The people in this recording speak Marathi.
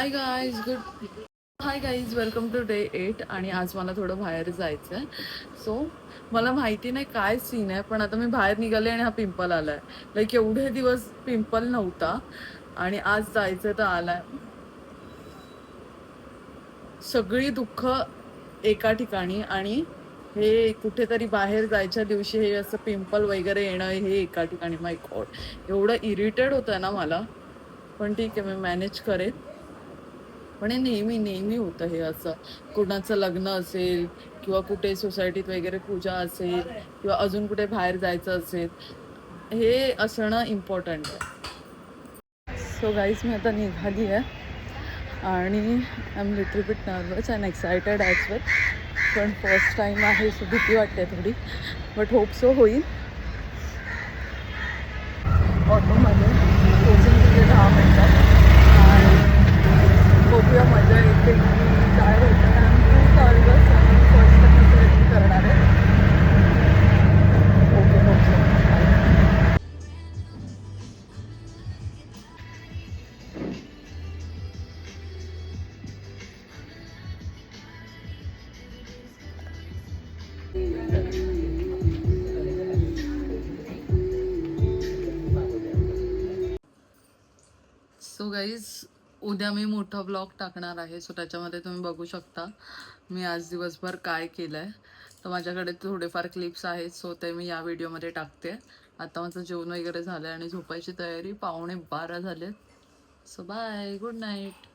High guys welcome to day 8. आणि आज मला थोडं बाहेर जायचं आहे. सो मला माहिती नाही काय सीन आहे, पण आता मी बाहेर निघाले आणि हा पिंपल आलाय. लाईक एवढे दिवस पिंपल नव्हता आणि आज जायचं तर आलाय. सगळी दुःख एका ठिकाणी आणि हे कुठेतरी बाहेर जायच्या दिवशी हे असं पिंपल वगैरे येणं हे एका ठिकाणी. माय गॉड, एवढं इरिटेड होतं ना मला. पण ठीक आहे, मी मॅनेज करेन. पण हे नेहमी नेहमी होतं हे असं. कुणाचं लग्न असेल किंवा कुठे सोसायटीत वगैरे पूजा असेल किंवा अजून कुठे बाहेर जायचं असेल, हे असणं इम्पॉर्टंट आहे. सो गाईज, मी आता निघाली आहे आणि I am little bit nervous and excited as well. पण फर्स्ट टाईम आहे, सो भीती वाटते थोडी, बट होप सो होईल. ऑटोमध्ये पोचून तिथे 10 मिनटात आणि बघूया मजा येते की काय होतं. आणि खूप नर्वस आणि फर्स्ट टाइम करणार आहे. Okay, hope so. So guys, उद्या मी मोठा ब्लॉग टाकणार आहे. सो त्याच्यामध्ये तुम्ही बघू शकता मी आज दिवसभर काय केलं आहे. तर माझ्याकडे थोडेफार क्लिप्स आहेत, सो ते मी या व्हिडिओमध्ये टाकते. आता माझं जेवण वगैरे झालं आहे आणि झोपायची तयारी. 11:15 झालेत. So bye, good night.